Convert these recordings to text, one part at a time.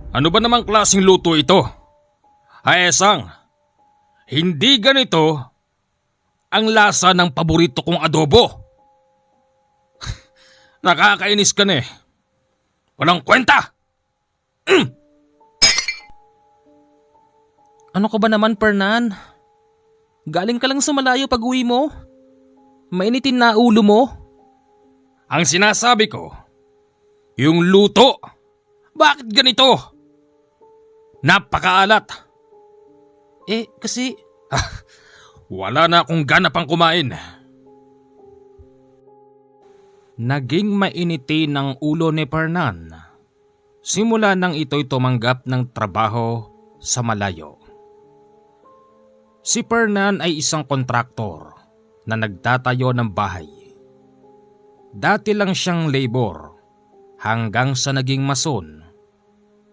Ano ba namang klaseng luto ito? Esang, hindi ganito ang lasa ng paborito kong adobo. Nakakainis ka na eh. Walang kwenta! Ano ka ba naman, Fernan? Galing ka lang sa malayo pag-uwi mo. Mainitin na ulo mo. Ang sinasabi ko, yung luto, bakit ganito? Napakaalat. Kasi... Wala na akong gana pang kumain. Naging mainiti ng ulo ni Fernan. Simula nang ito'y tumanggap ng trabaho sa malayo. Si Fernan ay isang kontraktor na nagtatayo ng bahay. Dati lang siyang labor hanggang sa naging mason,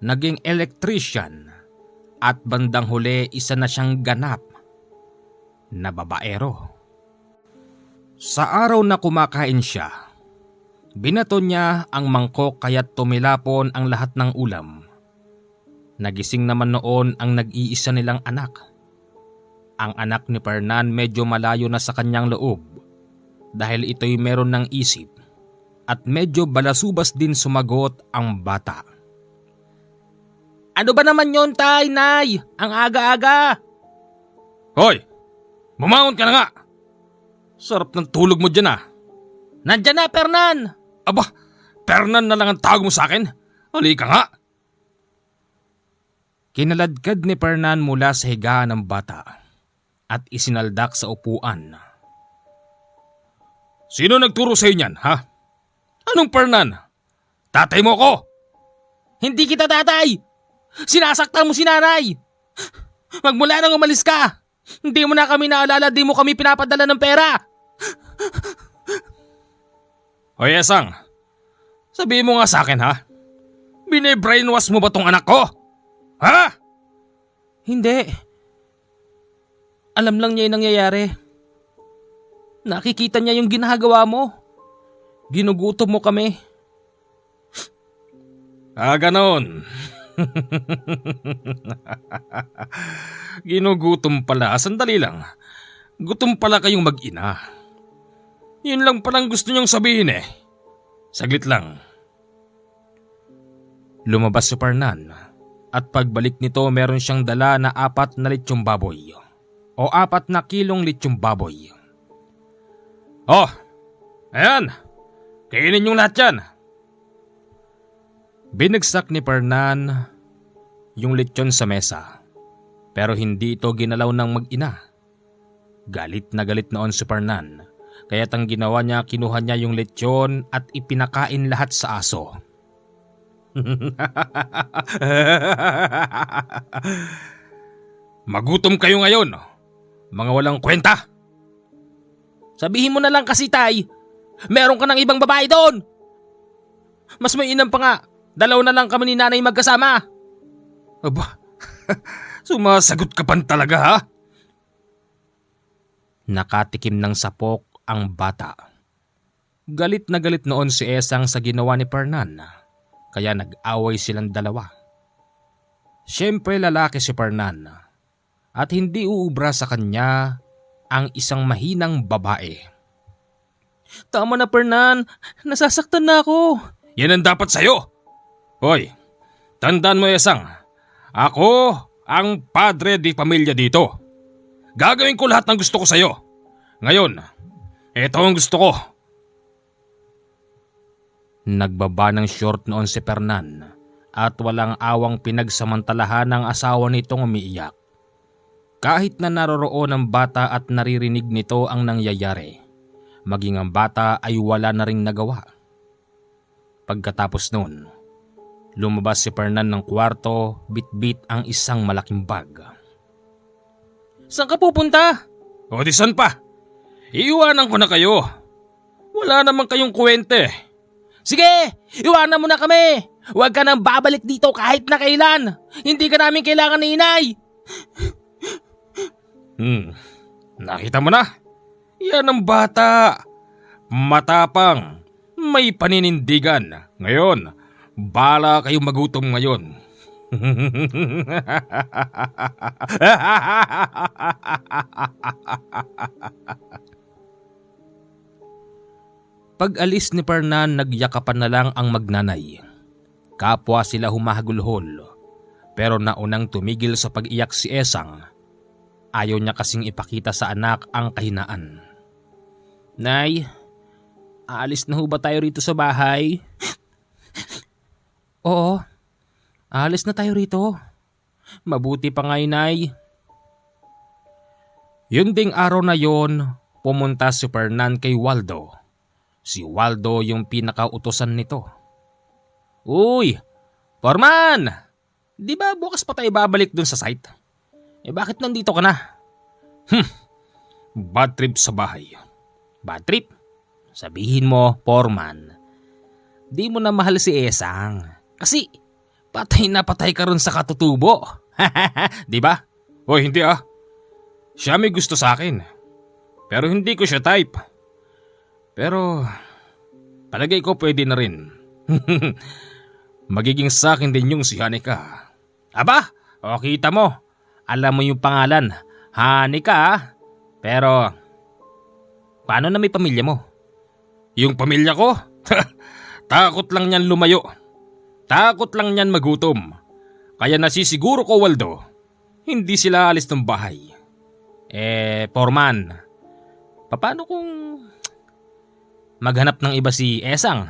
naging electrician at bandang huli isa na siyang ganap na babaero. Sa araw na kumakain siya, binato niya ang mangkok kaya't tumilapon ang lahat ng ulam. Nagising naman noon ang nag-iisa nilang anak. Ang anak ni Fernan medyo malayo na sa kanyang loob dahil ito'y meron ng isip at medyo balasubas din sumagot ang bata. Ano ba naman yon, tay, nay? Ang aga-aga. Hoy! Bumangon ka na nga! Sarap ng tulog mo dyan ah. Nandyan na, Fernan! Aba, Fernan na lang ang tawag mo sa akin? Halika nga! Kinaladkad ni Fernan mula sa higaan ng bata at isinaldak sa upuan. Sino nagturo sa inyan, ha? Anong Fernan? Tatay mo ko! Hindi kita tatay! Sinasaktan mo si nanay! Magmula nang umalis ka! Hindi mo na kami naalala, di mo kami pinapadala ng pera! Hoy Esang, sabihin mo nga sa akin ha? Bine-brainwash mo ba tong anak ko? Ha? Hindi. Alam lang niya yung nangyayari. Nakikita niya yung ginagawa mo. Ginugutom mo kami. Ganon. Ginugutom pala. Sandali lang. Gutom pala kayong mag-ina. Yun lang palang gusto niyong sabihin eh. Saglit lang. Lumabas si Fernan at pagbalik nito meron siyang dala na 4 na litsyong baboy o 4 na kilong litsyong baboy. Oh, ayan. Kainin yung lahat yan. Binagsak ni Fernan yung lechon sa mesa pero hindi ito ginalaw ng mag-ina. Galit na galit noon si Fernan kaya't ang ginawa niya kinuha niya yung lechon at ipinakain lahat sa aso. Magutom kayo ngayon, mga walang kwenta. Sabihin mo na lang kasi tay, meron ka ng ibang babae doon. Mas mainam pa nga, 2 na lang kami ni nanay magkasama. Aba, sumasagot ka pa talaga ha? Nakatikim ng sapok ang bata. Galit na galit noon si Esang sa ginawa ni Fernan, kaya nag-away silang dalawa. Siyempre lalaki si Fernan at hindi uubra sa kanya ang isang mahinang babae. Tama na Fernan, nasasaktan na ako. Yan ang dapat sa'yo. Hoy, tandaan mo Esang, ako ang padre di pamilya dito. Gagawin ko lahat ng gusto ko sa'yo. Ngayon, ito ang gusto ko. Nagbaba ng short noon si Fernan at walang awang pinagsamantalahan ng asawa nitong umiiyak. Kahit na naroroon ang bata at naririnig nito ang nangyayari, maging ang bata ay wala na ring nagawa. Pagkatapos noon, lumabas si Fernan ng kwarto, bit-bit ang isang malaking bag. Saan ka pupunta? O di saan pa? Iiwanan ko na kayo. Wala naman kayong kwente. Sige, iwanan mo na kami. Huwag ka nang babalik dito kahit na kailan. Hindi ka namin kailangan ni inay. Nakita mo na? Yan ang bata. Matapang. May paninindigan. Ngayon, bala kayong magutom ngayon. Pag-alis ni Fernan, nagyakapan na lang ang magnanay. Kapwa sila humahagulhol, pero naunang tumigil sa pag-iyak si Esang. Ayaw niya kasing ipakita sa anak ang kahinaan. "Nay, aalis na ho ba tayo rito sa bahay?" "Oo, aalis na tayo rito. Mabuti pa nga, Nay." Yun ding araw na yon, pumunta si Fernan kay Waldo. Si Waldo yung pinakautosan nito. "Uy, Foreman! Di ba bukas pa tayo babalik dun sa site? Bakit nandito ka na?" Bad trip sa bahay. "Bad trip? Sabihin mo, Foreman, di mo na mahal si Esang. Kasi patay na patay ka ron sa katutubo." "Di ba?" Hoy, hindi ah. Siya may gusto sa akin. Pero hindi ko siya type. Pero palagay ko pwede na rin. Magiging sa akin din yung si Hanika. "Aba, o kita mo. Alam mo yung pangalan, Hanika ah. Pero paano na may pamilya mo?" Yung pamilya ko? Takot lang niyan lumayo. Takot lang niyan magutom. Kaya nasisiguro ko, Waldo, hindi sila alis ng bahay. Foreman, paano kung maghanap ng iba si Esang?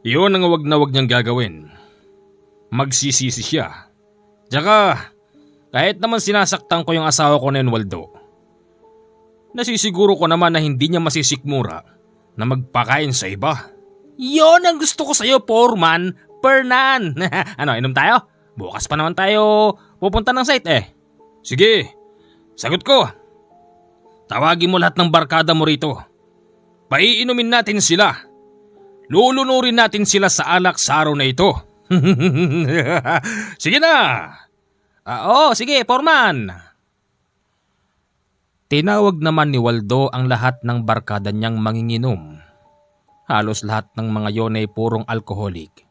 Yun ang wag na wag niyang gagawin. Magsisisi siya. Tsaka, kahit naman sinasaktan ko yung asawa ko na yun, Waldo, nasisiguro ko naman na hindi niya masisikmura na magpakain sa iba. Yon ang gusto ko sa'yo, Foreman. Fernan. Ano, inom tayo? Bukas pa naman tayo pupunta ng site eh. Sige, sagot ko. Tawagin mo lahat ng barkada mo rito. Paiinumin natin sila. Lulunurin natin sila sa alak sa araw na ito. Sige na. Oo, sige, Foreman. Tinawag naman ni Waldo ang lahat ng barkada niyang manginginom. Halos lahat ng mga yon ay purong alkoholik.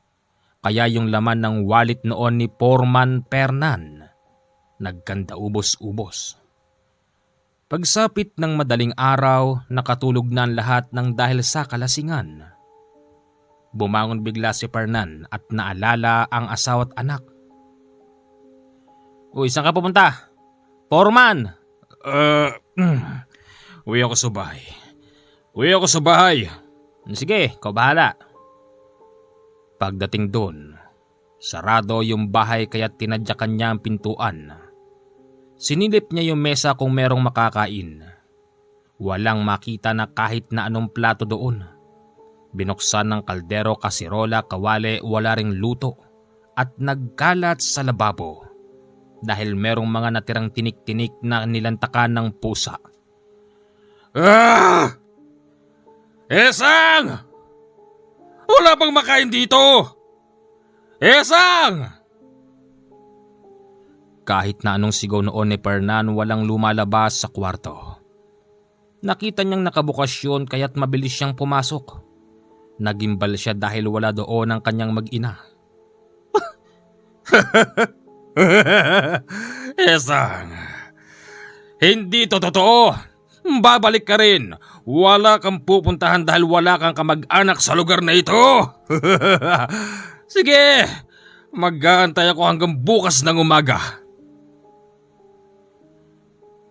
Kaya yung laman ng wallet noon ni Foreman Fernan nagkanda ubos-ubos. Pagsapit ng madaling araw, nakatulog na ang lahat ng dahil sa kalasingan. Bumangon bigla si Fernan at naalala ang asawa at anak. "Uy, saan ka pupunta? Foreman!" Uwi ako sa bahay. Uwi ako sa bahay. "Sige, ikaw bahala." Pagdating doon, sarado yung bahay kaya tinadyakan niya ang pintuan. Sinilip niya yung mesa kung merong makakain. Walang makita na kahit na anong plato doon. Binuksan ng kaldero, kasirola, kawali, wala ring luto. At nagkalat sa lababo dahil merong mga natirang tinik-tinik na nilantakan ng pusa. Esang! Wala bang makain dito? Esang! Kahit na anong sigaw noon ni Fernan, walang lumalabas sa kwarto. Nakita niyang nakabukas yun kaya't mabilis siyang pumasok. Nagimbal siya dahil wala doon ang kanyang mag-ina. Esang, hindi to totoo. Babalik ka rin. Wala kang pupuntahan dahil wala kang kamag-anak sa lugar na ito. Sige, mag-aantay ako hanggang bukas ng umaga.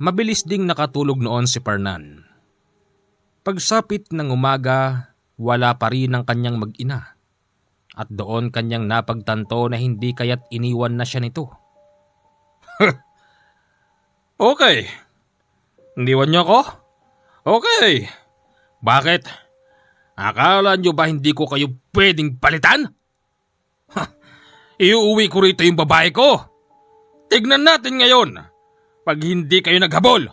Mabilis ding nakatulog noon si Fernan. Pagsapit ng umaga, wala pa rin ang kanyang mag-ina. At doon kanyang napagtanto na hindi kaya't iniwan na siya nito. Okay. Iniwan niyo ako? Okay. Bakit? Akala niyo ba hindi ko kayo pwedeng palitan? Iuuwi ko rito yung babae ko. Tignan natin ngayon. Pag hindi kayo naghabol,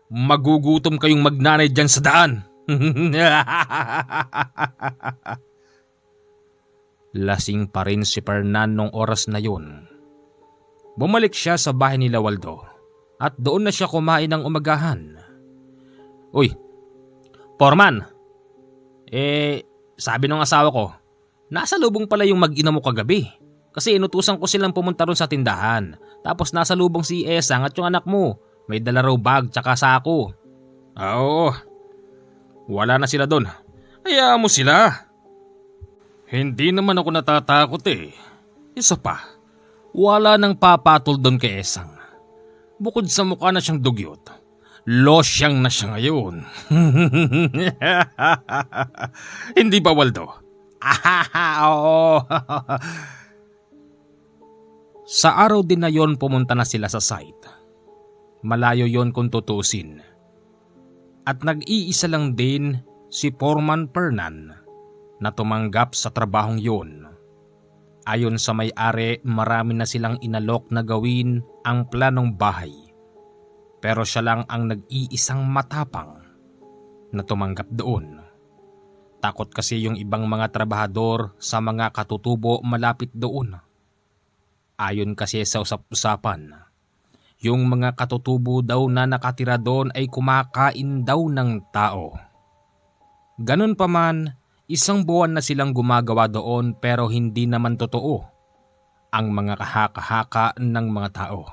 magugutom kayong magnanay dyan sa daan. Lasing pa rin si Fernan nung oras na yun. Bumalik siya sa bahay nila Waldo at doon na siya kumain ng umagahan. "Uy, Foreman, sabi ng asawa ko, nasa lubong pala yung mag-ina mo kagabi. Kasi inutusan ko silang pumunta ron sa tindahan. Tapos nasa lubong si Esang at yung anak mo. May dala raw bag tsaka sako. Oo. Wala na sila doon. Hayaan mo sila. Hindi naman ako natatakot eh. Isa pa, wala nang papatol doon kay Esang. Bukod sa mukha na siyang dugyot, losyang na siya ngayon. Hindi ba, Waldo? Oo. Sa araw din na yon pumunta na sila sa site. Malayo yon kung tutusin. At nag-iisa lang din si Foreman Fernan na tumanggap sa trabahong yon. Ayon sa may-ari, marami na silang inalok na gawin ang planong bahay. Pero siya lang ang nag-iisang matapang na tumanggap doon. Takot kasi yung ibang mga trabahador sa mga katutubo malapit doon. Ayon kasi sa usap-usapan, yung mga katutubo daw na nakatira doon ay kumakain daw ng tao. Ganun pa man, isang buwan na silang gumagawa doon pero hindi naman totoo ang mga kahaka-haka ng mga tao.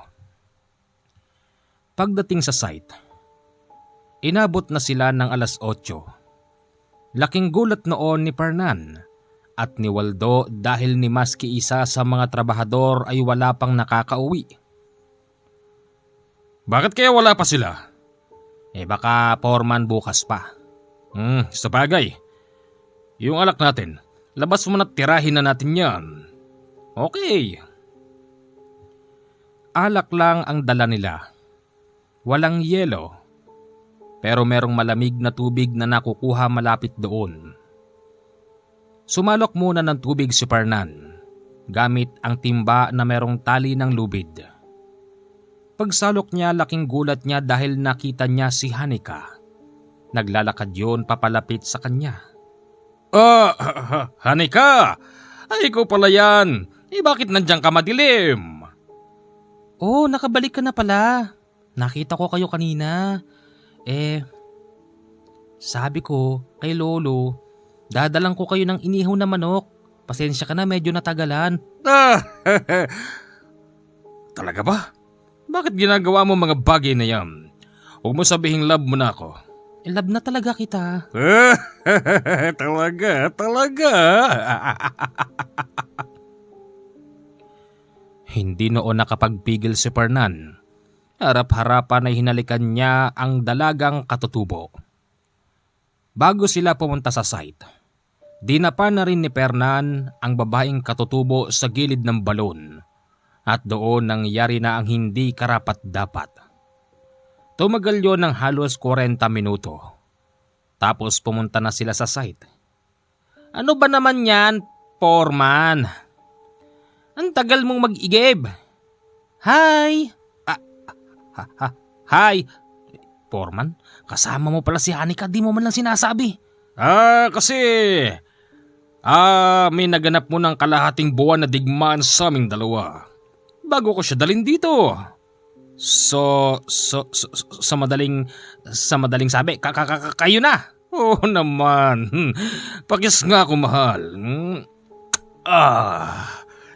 Pagdating sa site, inabot na sila ng 8:00. Laking gulat noon ni Fernan at ni Waldo dahil ni maski isa sa mga trabahador ay wala pang nakakauwi. Bakit kaya wala pa sila? Baka foreman bukas pa. Sa bagay. Yung alak natin, labas mo na tirahin na natin yan. Okay. Alak lang ang dala nila. Walang yelo. Pero merong malamig na tubig na nakukuha malapit doon. Sumalok muna ng tubig si Fernan gamit ang timba na merong tali ng lubid. Pagsalok niya, laking gulat niya dahil nakita niya si Hanika. Naglalakad yon papalapit sa kanya. Hanika! Ay, ikaw pala yan. Bakit nandiyan ka madilim? Nakabalik ka na pala. Nakita ko kayo kanina. Sabi ko kay Lolo, dadalang ko kayo ng inihaw na manok. Pasensya ka na, medyo natagalan. Talaga ba? Bakit ginagawa mo mga bagay na yan? Huwag mo sabihing love mo na ako. Love na talaga kita. Talaga. Hindi noon nakapagpigil si Fernan. Harap-harapan ay hinalikan niya ang dalagang katutubo. Bago sila pumunta sa site, dinapa na rin ni Fernan ang babaeng katutubo sa gilid ng balon at doon nangyari na ang hindi karapat-dapat. Tumagal yon ng halos 40 minuto. Tapos pumunta na sila sa site. Ano ba naman yan, Foreman? Ang tagal mong mag-igib. Hi! Hi! Foreman, kasama mo pala si Hanika, di mo man lang sinasabi. Kasi may naganap mo ng kalahating buwan na digmaan sa aming dalawa. Bago ko siya dalhin dito. Sa madaling sabi, kayo na. Oo naman. Pakis nga ako, mahal.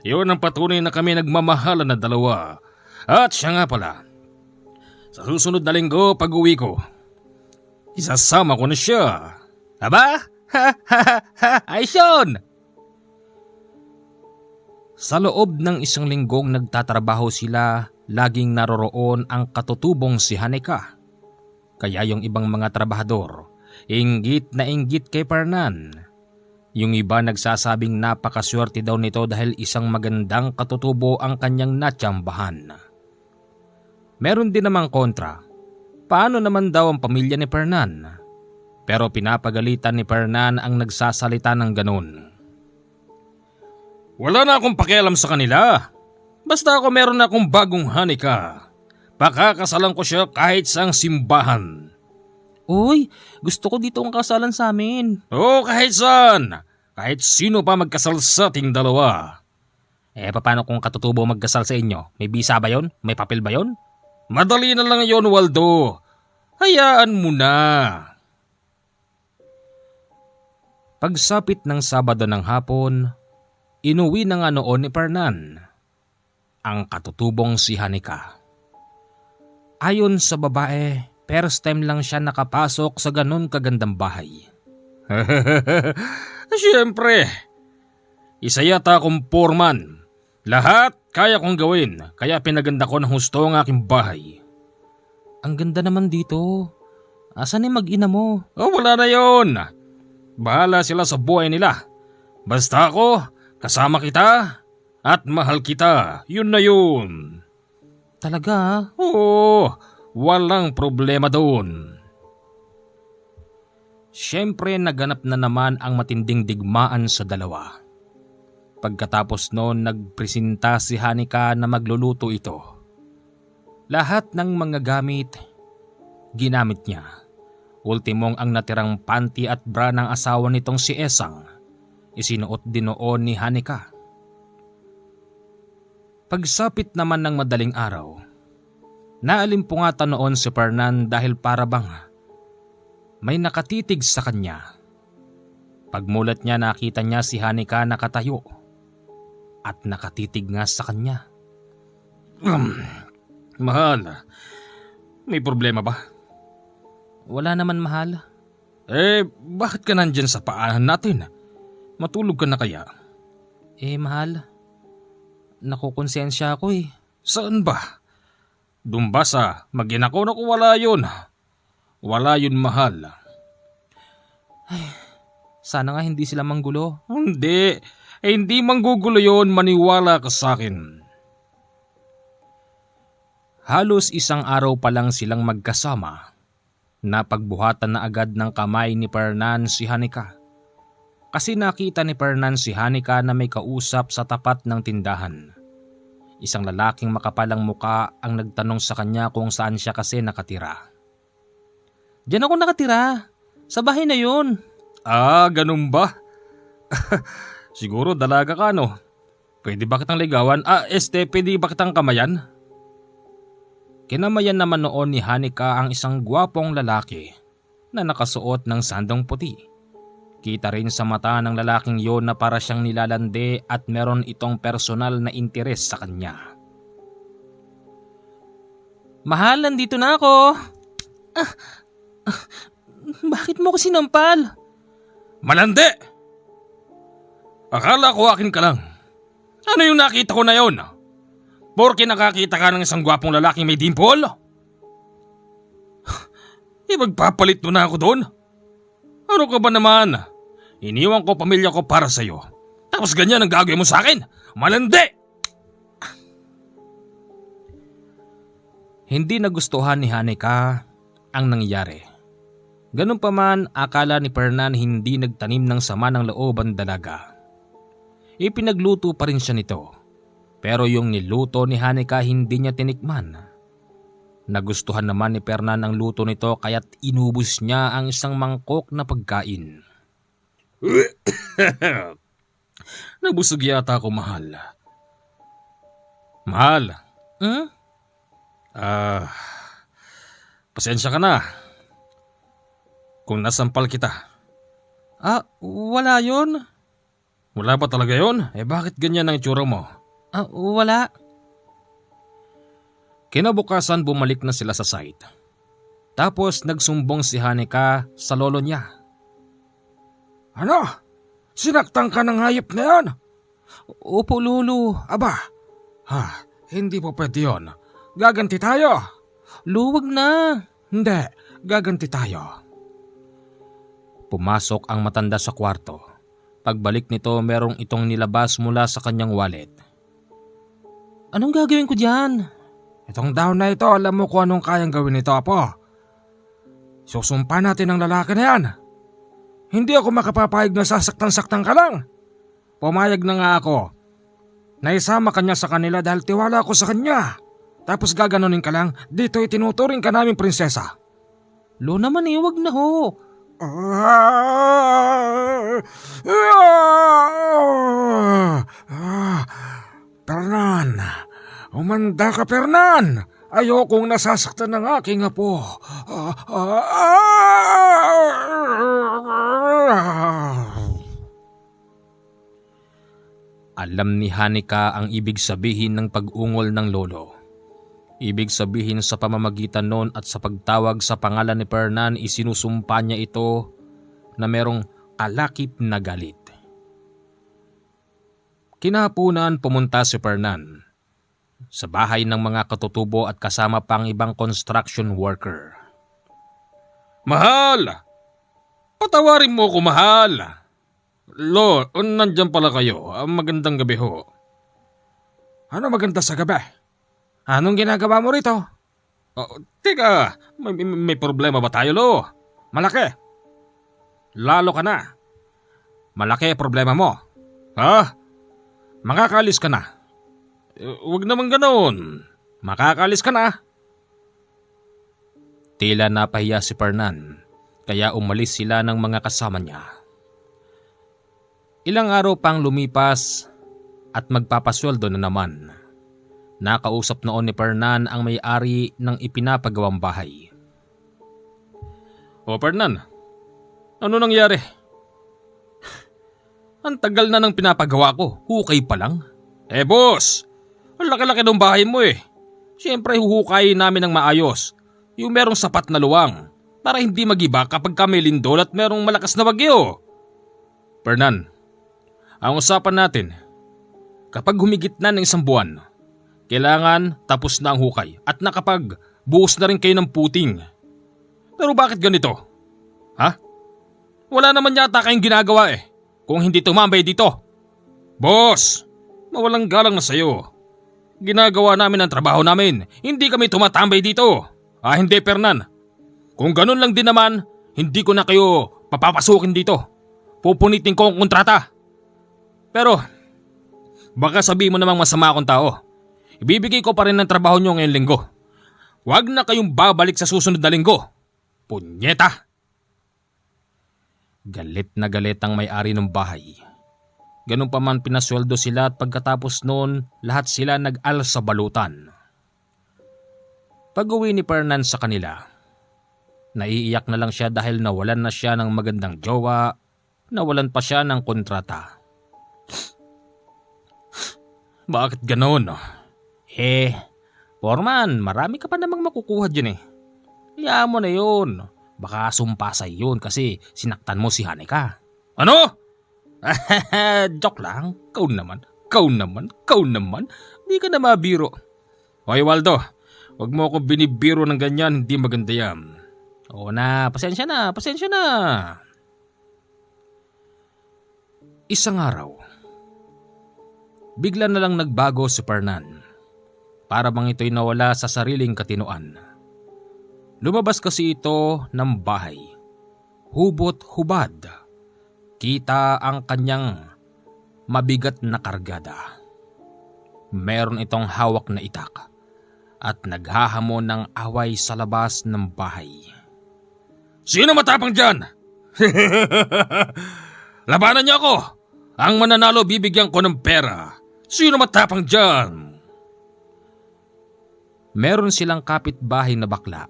Yun ang patunay na kami nagmamahalan na dalawa. At siya nga pala, sa susunod na linggo pag uwi ko, isasama ko na siya. Aba? Ay, Sean! Sa loob ng 1 linggong nagtatrabaho sila, laging naroroon ang katutubong si Hanika. Kaya yung ibang mga trabahador, inggit na inggit kay Fernan. Yung iba nagsasabing napakaswerte daw nito dahil isang magandang katutubo ang kanyang natsambahan. Meron din namang kontra. Paano naman daw ang pamilya ni Fernan? Pero pinapagalitan ni Fernan ang nagsasalita ng ganun. Wala na akong pakialam sa kanila. Basta ako meron akong bagong Hanika. Pakakasalan ko siya kahit sa simbahan. Uy, gusto ko dito ang kasalan sa amin. Oo, kahit saan. Kahit sino pa magkasal sa ating dalawa. Paano kung katutubo magkasal sa inyo? May bisa ba yon? May papel ba yon? Madali na lang yon, Waldo. Hayaan mo na. Pagsapit ng Sabado ng hapon, Inuwi na nga noon ni Fernan ang katutubong si Hanika. Ayon sa babae, first time lang siya nakapasok sa ganun kagandang bahay. Siyempre, isa yata akong foreman. Lahat kaya kong gawin, kaya pinaganda ko ng husto ang aking bahay. Ang ganda naman dito. Asan yung mag-ina mo? Oh, wala na yon. Bahala sila sa buhay nila. Basta ako, kasama kita at mahal kita. Yun na yun. Talaga? Oo, walang problema doon. Siyempre naganap na naman ang matinding digmaan sa dalawa. Pagkatapos noon nagpresenta si Hanika na magluluto ito. Lahat ng mga gamit, ginamit niya. Ultimong ang natirang panty at bra ng asawa nitong si Esang, isinuot din noon ni Hanika. Pagsapit naman ng madaling araw, naalimpungatan noon si Fernan dahil para bang may nakatitig sa kanya. Pagmulat niya nakita niya si Hanika nakatayo at nakatitig nga sa kanya. Mahal, may problema ba? Wala naman, mahal. Bakit ka nandyan sa paanan natin? Matulog ka na kaya? Mahal, nakukonsensya ako . Saan ba? Doon ba sa mag-inako? Naku, wala yun. Wala yun, mahal. Sana nga hindi sila manggulo. Hindi. Hindi manggugulo yun. Maniwala ka sa akin. Halos isang araw pa lang silang magkasama. Napagbuhatan na agad ng kamay ni Fernan si Hanika. Kasi nakita ni Fernan si Hanika na may kausap sa tapat ng tindahan. Isang lalaking makapalang muka ang nagtanong sa kanya kung saan siya kasi nakatira. Diyan ako nakatira. Sa bahay na yun. Ganun ba? Siguro dalaga ka, no? Pwede ba kitang ligawan? Pwede ba kitang kamayan? Kinamayan naman noon ni Hanika ang isang gwapong lalaki na nakasuot ng sandong puti. Kita rin sa mata ng lalaking yon na para siyang nilalande at meron itong personal na interes sa kanya. Mahal, nandito na ako. Bakit mo ko sinampal? Malandi! Akala ko akin ka lang. Ano yung nakita ko na yon? Porke nakakita ka ng isang gwapong lalaking may dimple? Magpapalit mo na ako doon? Ano ka ba naman? Iniwan ko pamilya ko para sa'yo. Tapos ganyan ang gagawin mo sa akin? Malandi! Hindi nagustuhan ni Hanika ang nangyari. Ganun pa man, akala ni Fernan hindi nagtanim ng sama ng loob ang dalaga. Ipinagluto pa rin siya nito. Pero yung niluto ni Hanika hindi niya tinikman. Nagustuhan naman ni Fernan ang luto nito kaya't inubos niya ang isang mangkok na pagkain. Nabusog yata ako, mahal. Mahal. Pasensya ka na kung nasampal kita. Wala yun. Wala ba talaga yun? Bakit ganyan ang itsura mo? Wala. Kinabukasan bumalik na sila sa site. Tapos nagsumbong si Hanika sa lolo niya. Ano? Sinaktan ka ng hayop na yan? Opo, lolo. Aba, hindi po pwede yun. Gaganti tayo. Luwag na. Hindi, gaganti tayo. Pumasok ang matanda sa kwarto. Pagbalik nito merong itong nilabas mula sa kanyang wallet. Anong gagawin ko diyan? Itong daon na ito, alam mo kung anong kayang gawin nito, apo. Susumpa natin ang lalaki na yan. Hindi ako makapapayag na sasaktan-saktan ka lang. Pumayag na nga ako. Naisama kanya sa kanila dahil tiwala ako sa kanya. Tapos gaganunin ka lang, dito itinuturing ka namin prinsesa. Lo naman wag na ho. Fernan, umanda ka, Fernan. Ayokong nasasaktan ng aking apo. Alam ni Hanika ang ibig sabihin ng pag-ungol ng lolo. Ibig sabihin sa pamamagitan noon at sa pagtawag sa pangalan ni Fernan, isinusumpa niya ito na merong kalakip na galit. Kinahaponan pumunta si Fernan sa bahay ng mga katutubo at kasama pang ibang construction worker. Mahal! Patawarin mo ko, mahal! Lo, nandyan pala kayo. Magandang gabi ho. Ano maganda sa gabi? Anong ginagawa mo rito? Teka, may problema ba tayo, Lo? Malaki. Lalo ka na. Malaki problema mo. Ha? Makakaalis ka na. Huwag naman ganoon. Makakaalis ka na. Tila napahiya si Fernan, kaya umalis sila ng mga kasama niya. Ilang araw pang lumipas at magpapasweldo na naman. Nakausap noon ni Fernan ang may-ari ng ipinapagawang bahay. O Fernan, ano nangyari? Ang tagal na nang pinapagawa ko, hukay pa lang. Boss, ang laki-laki ng bahay mo eh. Siyempre huhukayin namin ng maayos, yung merong sapat na luwang, para hindi magiba kapag may lindol at merong malakas na bagyo. Fernan, ang usapan natin, kapag humigit na ng 1 buwan, kailangan tapos na ang hukay at nakapagbuhos na rin kayo ng puting. Pero bakit ganito? Ha? Wala naman yata kayong ginagawa eh, kung hindi tumambay dito. Boss, mawalang galang na sayo. Ginagawa namin ang trabaho namin, hindi kami tumatambay dito. Hindi Fernan. Kung ganun lang din naman, hindi ko na kayo papapasukin dito. Pupunitin ko ang kontrata. Pero, baka sabihin mo namang masama akong tao. Ibibigay ko pa rin ng trabaho nyo ngayong linggo. Huwag na kayong babalik sa susunod na linggo. Punyeta! Galit na galit ang may-ari ng bahay. Ganun pa man pinasweldo sila at pagkatapos noon, lahat sila nag-al sa balutan. Pag-uwi ni Fernan sa kanila, naiiyak na lang siya dahil nawalan na siya ng magandang jowa, nawalan pa siya ng kontrata. Bakit ganoon? Foreman, marami ka pa namang makukuha dyan eh. Hayaan mo na yun. Baka sumpasay yun kasi sinaktan mo si Hanika. Ano? Joke lang. Kau naman. Di ka na mabiro. Hoy Waldo, wag mo ako binibiro ng ganyan, hindi maganda yan. Oo na, pasensya na. Isang araw, bigla na lang nagbago si Fernan. Para bang ito'y nawala sa sariling katinoan. Lumabas kasi ito ng bahay. Hubot-hubad. Kita ang kanyang mabigat na kargada. Meron itong hawak na itak at naghahamon ng away sa labas ng bahay. Sino matapang dyan? Labanan niyo ako! Ang mananalo bibigyan ko ng pera. Sino matapang dyan? Meron silang kapitbahay na bakla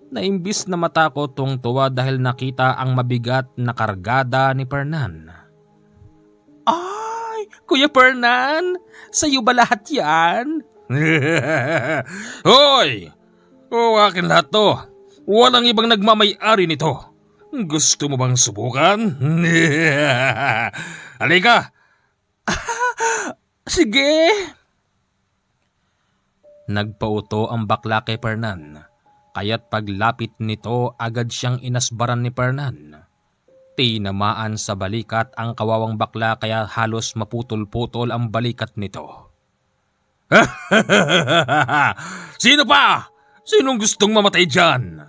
na imbis na matakot tuwang-tuwa dahil nakita ang mabigat na kargada ni Fernan. Ay, Kuya Fernan, sa'yo ba lahat yan? Hoy! Akin lahat to. Walang ibang nagmamay-ari nito. Gusto mo bang subukan? Halika! Sige! Nagpauto ang bakla kay Fernan, kaya't paglapit nito agad siyang inasbaran ni Fernan. Tinamaan sa balikat ang kawawang bakla kaya halos maputol-putol ang balikat nito. Sino pa? Sinong gustong mamatay dyan?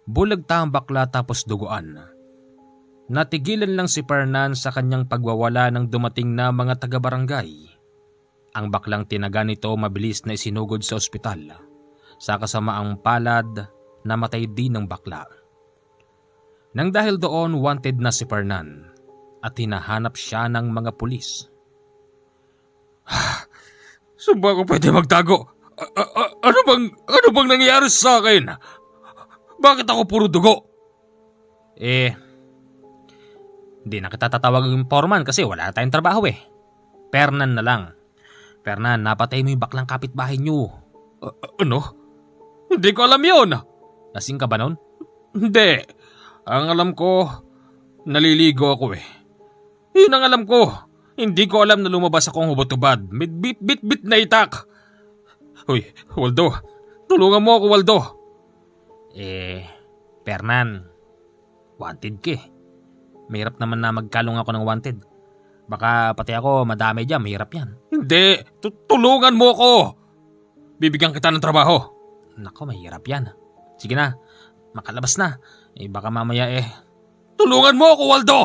Bulagta ang bakla tapos duguan. Natigilan lang si Fernan sa kanyang pagwawala ng dumating na mga taga-barangay. Ang baklang tinaga nito mabilis na isinugod sa ospital. Sa kasamaang palad, namatay din ng bakla. Nang dahil doon, wanted na si Fernan at hinahanap siya ng mga pulis. Saan ba ako pwede magtago? Ano bang nangyayari sa akin? Bakit ako puro dugo? Hindi na kita tatawag yung foreman kasi wala na tayong trabaho eh. Fernan na lang. Fernan, napatay mo yung baklang kapitbahay nyo. Ano? Hindi ko alam yun. Lasing ka ba nun? Hindi. Ang alam ko, naliligo ako eh. Yun ang alam ko. Hindi ko alam na lumabas akong hubot-hubad. May bit-bit na itak. Uy, Waldo. Tulungan mo ako, Waldo. Fernan, wanted ka eh. Mahirap naman na magkalong ako ng wanted. Baka pati ako madami dyan, mahirap yan. Hindi, tulungan mo ako. Bibigyan kita ng trabaho. Nako, mahirap yan. Sige na, makalabas na. Baka mamaya Tulungan mo ako, Waldo.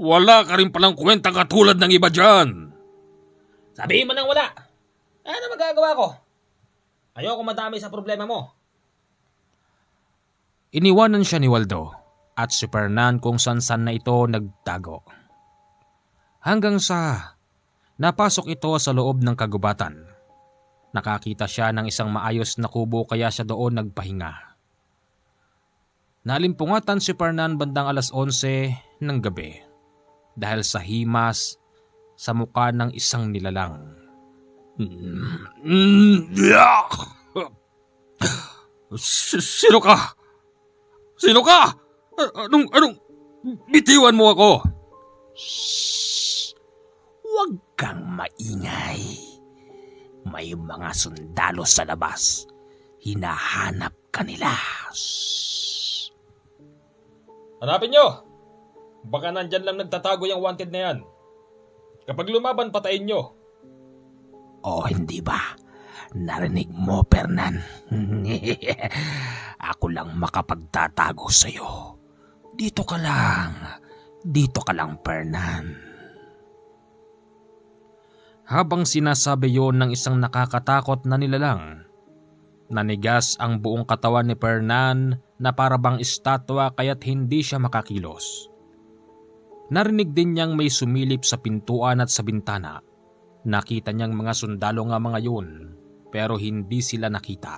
Wala ka rin palang kwentang katulad ng iba dyan. Sabihin mo nang wala. Ano magagawa ko? Ayoko madami sa problema mo. Iniwanan siya ni Waldo at si Fernan kung saan-saan na ito nagtago. Hanggang sa napasok ito sa loob ng kagubatan. Nakakita siya ng isang maayos na kubo kaya siya doon nagpahinga. Nalimpungatan si Fernan bandang 11:00 ng gabi dahil sa himas sa mukha ng isang nilalang. Sino ka? Sino ka? Anong bitiwan mo ako? Shhh! Huwag kang maingay. May mga sundalo sa labas. Hinahanap ka nila. Shhh! Hanapin nyo! Baka nandyan lang nagtatago yung wanted na yan. Kapag lumaban, patayin nyo. O hindi ba? Narinig mo, Fernan. Ako lang makapagtatago sa'yo. Dito ka lang, Fernan. Habang sinasabi yon ng isang nakakatakot na nilalang, nanigas ang buong katawan ni Fernan na parabang estatwa kaya't hindi siya makakilos. Narinig din niyang may sumilip sa pintuan at sa bintana. Nakita niyang mga sundalo nga mga yun, pero hindi sila nakita.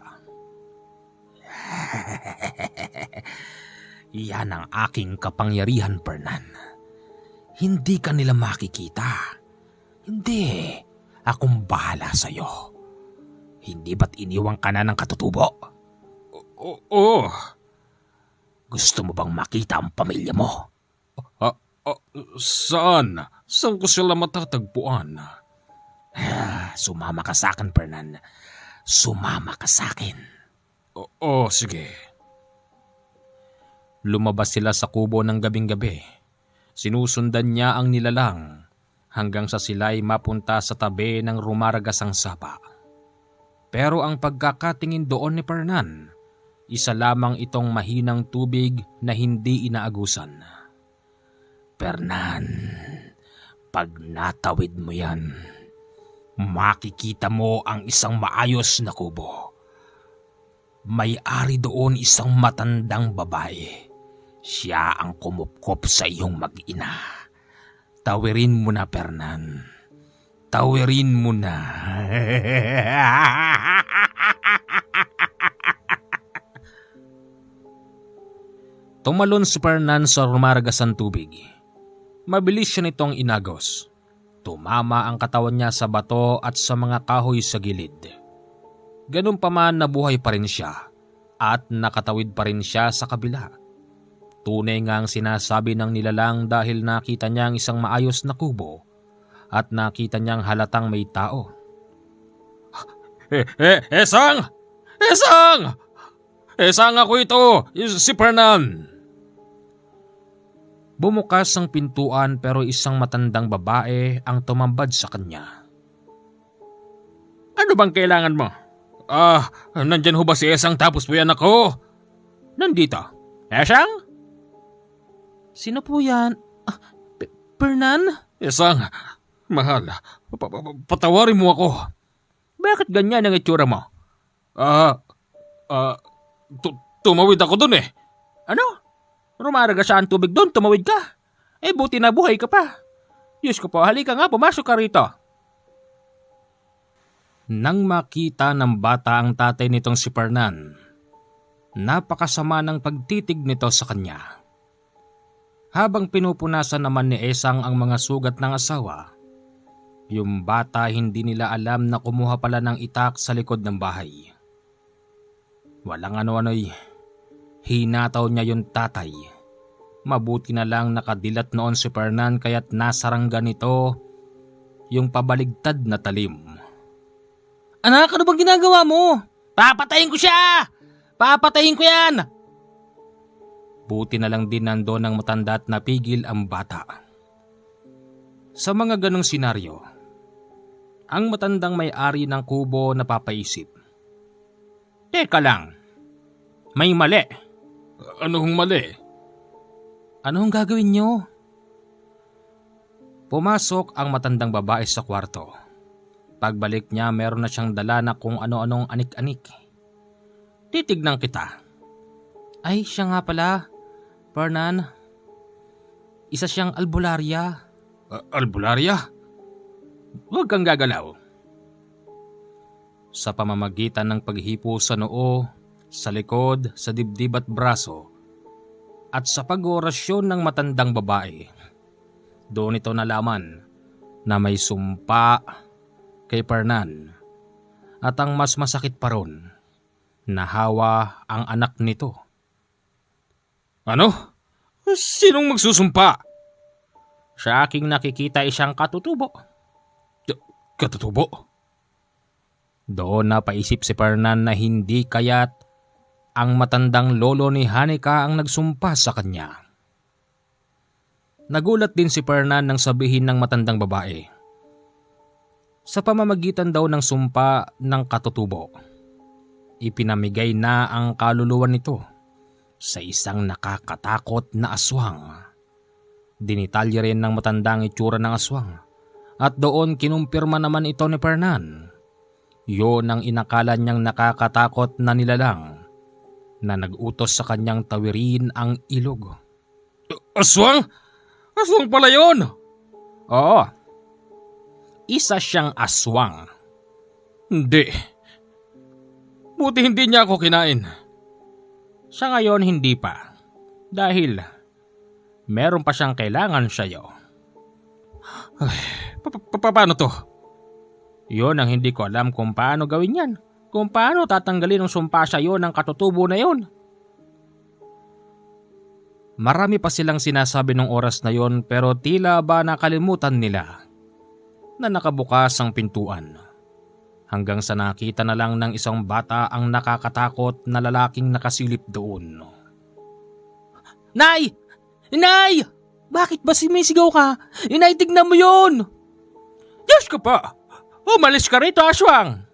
Yan ang aking kapangyarihan, Fernan. Hindi ka nila makikita. Hindi, akong bahala sa'yo. Hindi ba't iniwang ka na ng katutubo? Oo. Gusto mo bang makita ang pamilya mo? Saan? Saan ko sila matatagpuan? Sumama ka sa akin, Fernan. Sumama ka sa akin. Oo, sige. Lumabas sila sa kubo ng gabing-gabi. Sinusundan niya ang nilalang hanggang sa sila'y mapunta sa tabi ng rumaragasang sapa. Pero ang pagkakatingin doon ni Fernan, isa lamang itong mahinang tubig na hindi inaagusan. Fernan, pag natawid mo yan, makikita mo ang isang maayos na kubo. May-ari doon isang matandang babae. Siya ang kumupkop sa iyong mag-ina. Tawirin mo na, Fernan. Tawirin mo na. Tumalon si Fernan sa rumaragasang tubig. Mabilis siya nitong inagos. Tumama ang katawan niya sa bato at sa mga kahoy sa gilid. Ganun pa man nabuhay pa rin siya at nakatawid pa rin siya sa kabila. Tunay nga ang sinasabi ng nilalang dahil nakita niya ang isang maayos na kubo at nakita niyang halatang may tao. Esang! Esang! Esang ako ito! Si Fernan! Bumukas ang pintuan pero isang matandang babae ang tumambad sa kanya. Ano bang kailangan mo? Nandyan ho ba si Esang tapos po yan ako? Nandito. Esang? Sino po yan? Fernan? Esang, mahal, patawarin mo ako. Bakit ganyan ang itsura mo? Tumawid ako dun eh. Ano? Rumaragas ang tubig doon, tumawid ka. Buti na buhay ka pa. Diyos ko po, halika nga, pumasok ka rito. Nang makita ng bata ang tatay nitong si Fernan, napakasama ng pagtitig nito sa kanya. Habang pinupunasan naman ni Esang ang mga sugat ng asawa, yung bata hindi nila alam na kumuha pala ng itak sa likod ng bahay. Walang ano-ano'y hinataw niya yung tatay. Mabuti na lang nakadilat noon si Fernan kaya't nasaranggan nito yung pabaligtad na talim. Anak, ano bang ginagawa mo? Papatayin ko siya! Papatayin ko yan! Buti na lang din nandoon ng matanda at napigil ang bata. Sa mga ganong senaryo, ang matandang may-ari ng kubo napapaisip. Teka lang, may mali. Anong mali? Anong gagawin niyo? Pumasok ang matandang babae sa kwarto. Pagbalik niya, meron na siyang dala na kung ano-anong anik-anik. Titignan kita. Ay, siya nga pala, Fernan. Isa siyang albularya. Albularya? Huwag kang gagalaw. Sa pamamagitan ng paghipo sa noo, sa likod, sa dibdib at braso, at sa pag-orasyon ng matandang babae, doon ito nalaman na may sumpa kay Fernan at ang mas masakit pa ron, nahawa ang anak nito. Ano? Sinong magsusumpa? Sa aking nakikita isang katutubo. Katutubo? Doon napaisip si Fernan na hindi kaya't ang matandang lolo ni Hanika ang nagsumpa sa kanya. Nagulat din si Fernan nang sabihin ng matandang babae. Sa pamamagitan daw ng sumpa ng katutubo, ipinamigay na ang kaluluwa nito sa isang nakakatakot na aswang. Dinitalye rin ng matandang itsura ng aswang at doon kinumpirma naman ito ni Fernan. Yun ang inakala niyang nakakatakot na nilalang na nag-utos sa kanyang tawirin ang ilog. Aswang? Aswang pala yun? Oo. Isa siyang aswang. Hindi. Buti hindi niya ako kinain. Sa ngayon hindi pa. Dahil meron pa siyang kailangan sa'yo. Paano to? Yun ang hindi ko alam kung paano gawin yan. Kung paano tatanggalin ng sumpa sa'yo ng katutubo na yon. Marami pa silang sinasabi ng oras na yon pero tila ba nakalimutan nila na nakabukas ang pintuan. Hanggang sa nakita na lang ng isang bata ang nakakatakot na lalaking nakasilip doon. Nay! Inay! Bakit ba sumisigaw ka? Inay, tignan mo yun! Diyos ko pa! Umalis ka rito, aswang!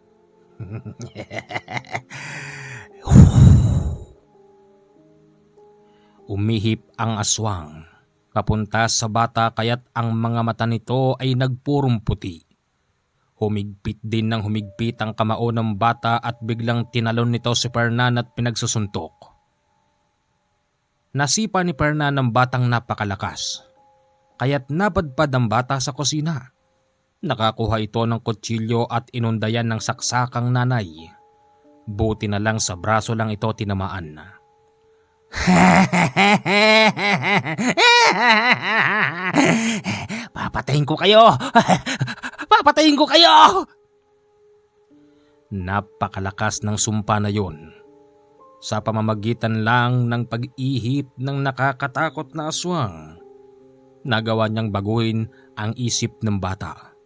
Umihip ang aswang papunta sa bata kaya't ang mga mata nito ay nagpurong puti. Humigpit din ng humigpit ang kamao ng bata at biglang tinalon nito si Fernan at pinagsusuntok. Nasipa ni Fernan ng batang napakalakas, kaya't napadpad ang bata sa kusina. Nakakuha ito ng kutsilyo at inundayan ng saksakang nanay. Buti na lang sa braso lang ito tinamaan. Papatayin ko kayo! Papatayin ko kayo! Napakalakas ng sumpa na yon. Sa pamamagitan lang ng pag-ihip ng nakakatakot na aswang, nagawa niyang baguhin ang isip ng bata.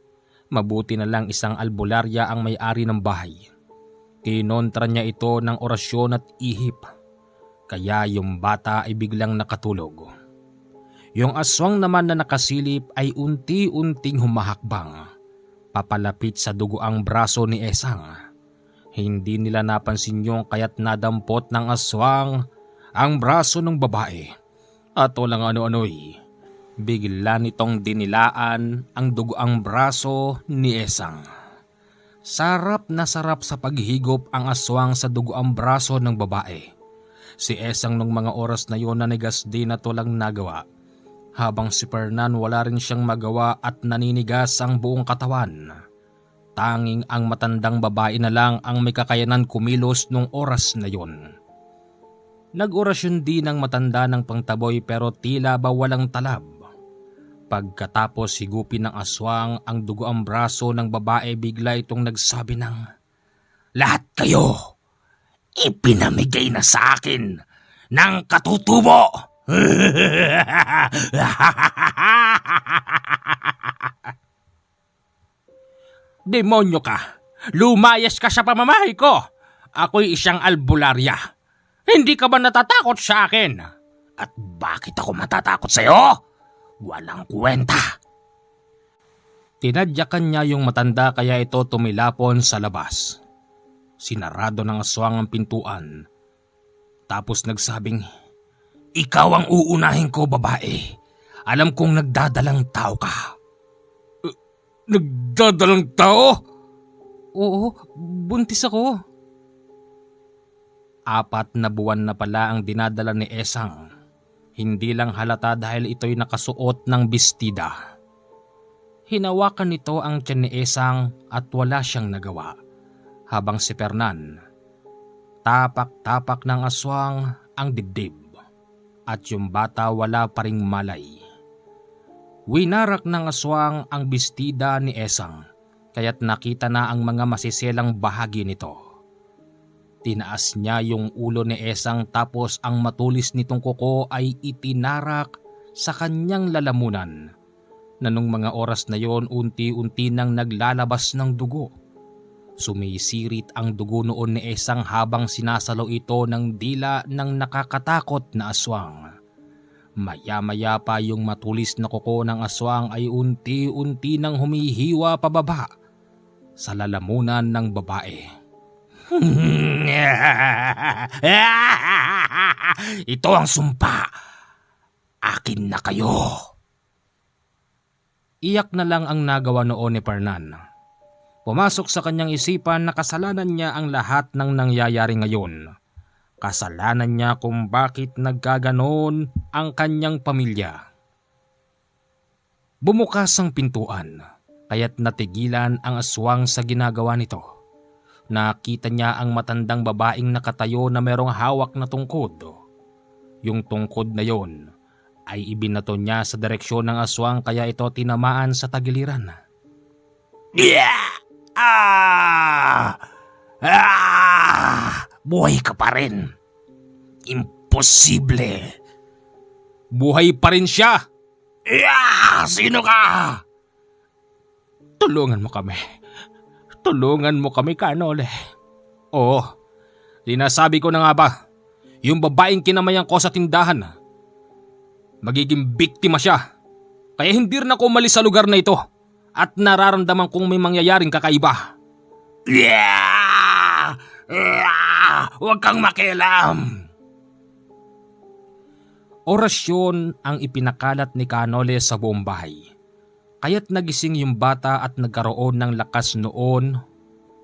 Mabuti na lang isang albularya ang may-ari ng bahay. Kinontra niya ito ng orasyon at ihip. Kaya yung bata ay biglang nakatulog. Yung aswang naman na nakasilip ay unti-unting humahakbang papalapit sa dugoang braso ni Esang. Hindi nila napansin yung kaya't nadampot ng aswang ang braso ng babae. At walang ano-ano'y bigla nitong dinilaan ang dugoang braso ni Esang. Sarap na sarap sa paghigop ang aswang sa dugoang braso ng babae. Si Esang nung mga oras na yon nanigas din at walang nagawa. Habang si Fernan wala rin siyang magawa at naninigas ang buong katawan. Tanging ang matandang babae na lang ang may kakayanan kumilos nung oras na yon. Nag-orasyon din ang matanda ng pangtaboy pero tila ba walang talab. Pagkatapos higupin ng aswang ang dugo ang braso ng babae, bigla itong nagsabi ng, "Lahat kayo, ipinamigay na sa akin ng katutubo!" "Demonyo ka! Lumayas ka sa pamamahay ko! Ako'y isang albularya. Hindi ka ba natatakot sa akin?" "At bakit ako matatakot sa'yo? Walang kwenta." Tinadyakan niya yung matanda kaya ito tumilapon sa labas. Sinarado ng aswang ang pintuan. Tapos nagsabing, "Ikaw ang uunahin ko, babae. Alam kong nagdadalang tao ka." Nagdadalang tao? "Oo, buntis ako." 4 na buwan na pala ang dinadala ni Esang. Hindi lang halata dahil ito'y nakasuot ng bestida. Hinawakan nito ang tiyan ni Esang at wala siyang nagawa. Habang si Fernan, tapak-tapak ng aswang ang dibdib at yung bata wala pa ring malay. Winarak ng aswang ang bestida ni Esang kaya't nakita na ang mga masiselang bahagi nito. Tinaas niya yung ulo ni Esang tapos ang matulis nitong kuko ay itinarak sa kanyang lalamunan na nung mga oras na yon unti-unti nang naglalabas ng dugo. Sumisirit ang dugo noon ni Esang habang sinasalo ito ng dila ng nakakatakot na aswang. Maya-maya pa yung matulis na kuko ng aswang ay unti-unti nang humihiwa pababa sa lalamunan ng babae. "Ito ang sumpa. Akin na kayo." Iyak na lang ang nagawa noon ni Fernan. Pumasok sa kanyang isipan na kasalanan niya ang lahat ng nangyayari ngayon. Kasalanan niya kung bakit nagkaganon ang kanyang pamilya. Bumukas ang pintuan, kaya't natigilan ang aswang sa ginagawa nito. Nakita niya ang matandang babaeng nakatayo na merong hawak na tungkod. Yung tungkod na yon ay ibinato niya sa direksyon ng aswang kaya ito tinamaan sa tagiliran. "Buhay ka pa rin. Imposible." Buhay pa rin siya! Sino ka? "Tulungan mo kami. Tulungan mo kami, Kanole." Oo, sinasabi ko na nga ba, yung babaeng kinamayan ko sa tindahan, magiging biktima siya. Kaya hindi rin ako umalis sa lugar na ito at nararamdaman kong may mangyayaring kakaiba. Huwag kang makialam. Orasyon ang ipinakalat ni Kanole sa buong bahay. Kaya't nagising yung bata at nagkaroon ng lakas noon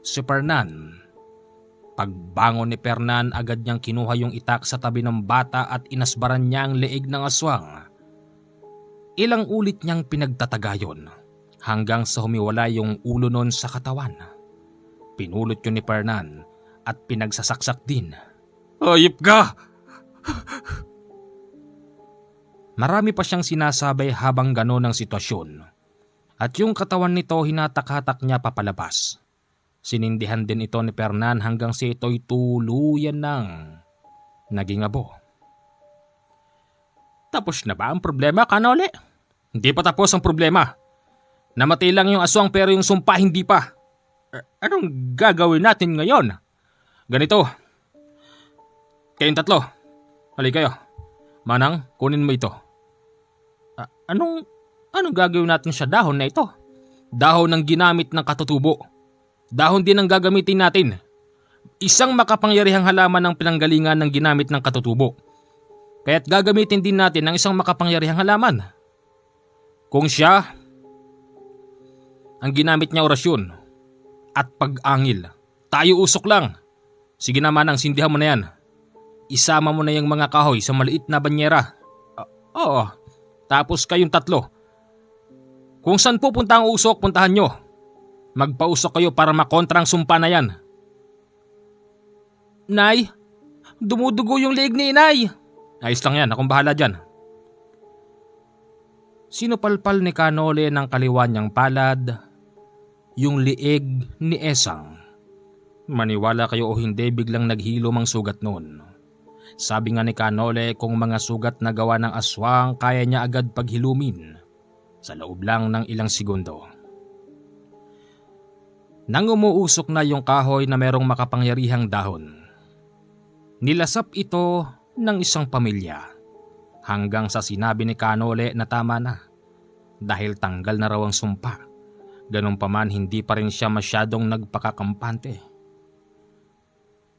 si Fernan. Pagbangon ni Fernan, agad niyang kinuha yung itak sa tabi ng bata at inasbaran niya ang leeg ng aswang. Ilang ulit niyang pinagtatagayon hanggang sa humiwala yung ulo nun sa katawan. Pinulot yun ni Fernan at pinagsasaksak din. Ayip ka! Marami pa siyang sinasabay habang gano'n ang sitwasyon. At yung katawan nito hinatak-hatak niya papalabas. Sinindihan din ito ni Fernan hanggang si ito'y tuluyan ng naging abo. Tapos na ba ang problema, Kanole? Hindi pa tapos ang problema. Namatay lang yung aswang pero yung sumpa hindi pa. Anong gagawin natin ngayon? Ganito. Kayong 3. Halika kayo. Manang, kunin mo ito. Anong gagawin natin sa dahon na ito? Dahon ng ginamit ng katutubo. Dahon din ang gagamitin natin. Isang makapangyarihang halaman ng pinanggalingan ng ginamit ng katutubo. Kaya't gagamitin din natin ng isang makapangyarihang halaman. Kung siya ang ginamit niya orasyon at pag-angil, tayo usok lang. Sige naman, ang sindihan mo na yan. Isama mo na yung mga kahoy sa maliit na banyera. Oo, tapos kayong 3. Kung saan pupunta ang usok, puntahan nyo. Magpausok kayo para makontra ang sumpa na yan. Nay, Dumudugo yung leeg ni inay. Ayos lang yan, akong bahala dyan. Sinupalpal ni Kanole ng kaliwa niyang palad yung lieg ni Esang. Maniwala kayo o hindi, biglang naghilom ang sugat noon. Sabi nga ni Kanole, kung mga sugat na gawa ng aswang, kaya niya agad paghilumin sa loob lang ng ilang segundo. Nang umuusok na yung kahoy na merong makapangyarihang dahon, nilasap ito ng isang pamilya hanggang sa sinabi ni Kanole na tama na dahil tanggal na raw ang sumpa. Ganun pa man, hindi pa rin siya masyadong nagpakakampante.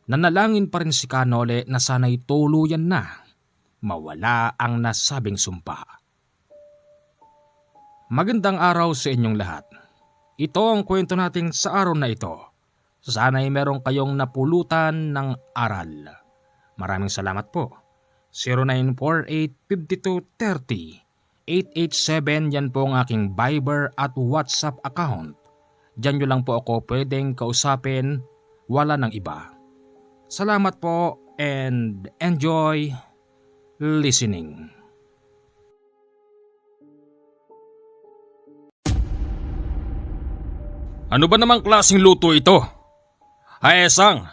Nanalangin pa rin si Kanole na sana'y tuluyan na mawala ang nasabing sumpa. Magandang araw sa inyong lahat. Ito ang kwento natin sa araw na ito. Sana'y meron kayong napulutan ng aral. Maraming salamat po. 0948-5230-887, yan po ang aking Viber at WhatsApp account. Diyan nyo lang po ako pwedeng kausapin, wala nang iba. Salamat po and enjoy listening. Ano ba namang klaseng luto ito? Esang,